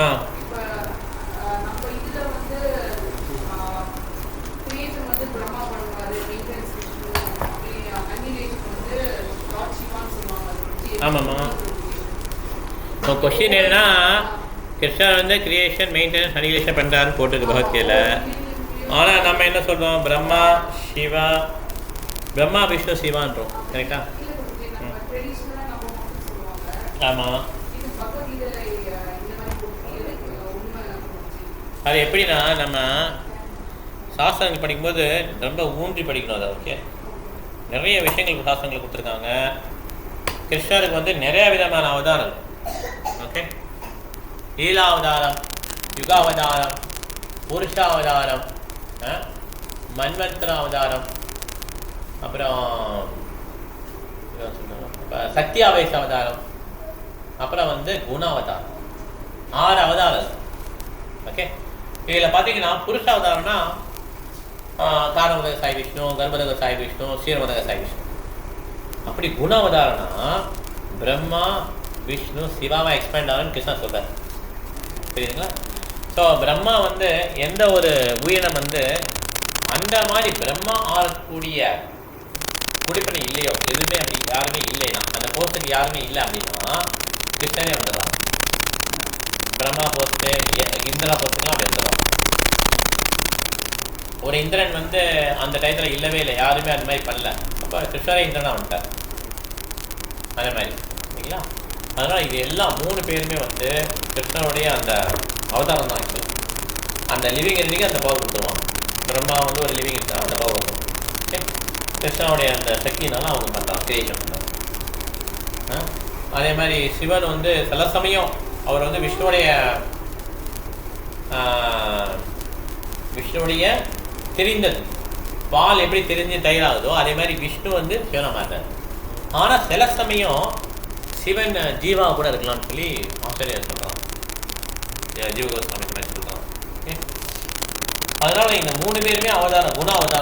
ஆ இப்போ நம்ம இதில் வந்து கிரியேஷன் வந்து பிரம்மா பண்ணுவார், மெயின்டெனன்ஸ் விஷ்ணு, அப்படி அனிலேஷன் வந்து லார்ட் சிவான்னு சொல்லுவாங்க. ஆமாம்மா. இப்போ கொஸ்டின் என்னன்னா கிருஷ்ணர் வந்து கிரியேஷன் மெயின்டெனன்ஸ் அனிலேஷன் பண்ணுறாருன்னு போட்டுருக்கு பகவத்கீதையில். ஆனால் நம்ம என்ன சொல்கிறோம்? பிரம்மா சிவா, பிரம்மா விஷ்ணு சிவான்றோம். கரெக்டா? ஆமாம். அது எப்படின்னா நம்ம சாஸ்திரங்கள் படிக்கும்போது ரொம்ப ஊன்றி படிக்கணும் அதை. ஓகே, நிறைய விஷயங்களுக்கு சாஸ்திரங்கள் கொடுத்துருக்காங்க. கிருஷ்ணருக்கு வந்து நிறைய விதமான அவதாரம். ஓகே, லீலாவதாரம், யுகாவதாரம், புருஷாவதாரம், மன்வந்தர அவதாரம், அப்புறம் சக்தியாவேச அவதாரம், அப்புறம் வந்து குணாவதாரம். 6 அவதாரம். ஓகே, இதில் பார்த்தீங்கன்னா புருஷாவதாரம்னா காரவதக சாய் விஷ்ணு, கர்ப்பதக சாய் விஷ்ணு, சீரவதக சாய் விஷ்ணு. அப்படி குணாவதாரம்னா பிரம்மா விஷ்ணு சிவாவை எக்ஸ்பேண்ட் ஆகுன்னு கிருஷ்ணன் சொல்கிறார். புரியுதுங்களா? ஸோ பிரம்மா வந்து எந்த ஒரு உயிரினம் வந்து அந்த மாதிரி பிரம்மா ஆகக்கூடிய குடிப்பனை இல்லையோ, எதுவுமே அப்படி யாருமே இல்லைன்னா, அந்த போஸ்ட்டுக்கு யாருமே இல்லை அப்படின்னா கிருஷ்ணனே வந்துடலாம். பிரம்மா போஸ்ட்டு, இந்திரா போஸ்ட்டுக்கெலாம் அப்படி வந்துடலாம். ஒரு இந்திரன் வந்து அந்த டயத்தில் இல்லவே இல்லை, யாருமே அந்த மாதிரி பண்ணல. அப்போ கிருஷ்ணரே இந்திரனா வந்துட்டார். அதே மாதிரி சரிங்களா? அதனால் இது எல்லாம் 3 பேருமே வந்து கிருஷ்ணனுடைய அந்த அவதாரம் தான். ஆக்சுவலி அந்த லிவிங் என்டிக்கு அந்த பவர் கொடுத்துருவாங்க. பிரம்மா வந்து ஒரு லிவிங் இருந்தால் அந்த பவர் கொடுத்துருவாங்க. ஓகே, கிருஷ்ணனுடைய அந்த சக்தினால அவங்க பண்ணுறாங்க, கிரியேஷன் பண்ணுறாங்க. அதே மாதிரி சிவன் வந்து சில சமயம் அவர் வந்து விஷ்ணுவுடைய தெரிந்தது பால் எப்படி தெரிஞ்சு தயிராகுதோ அதே மாதிரி விஷ்ணு வந்து சிவனை மாட்டார். ஆனால் சில சமயம் சிவன் ஜீவா கூட இருக்கலாம்னு சொல்லி ஆசிரியர் சொல்கிறான், ஜீவகோஸ்வாமி மாதிரி சொல்கிறான். ஓகே, அதனால் இந்த 3 பேருமே அவதாரம், குண அவதாரம்.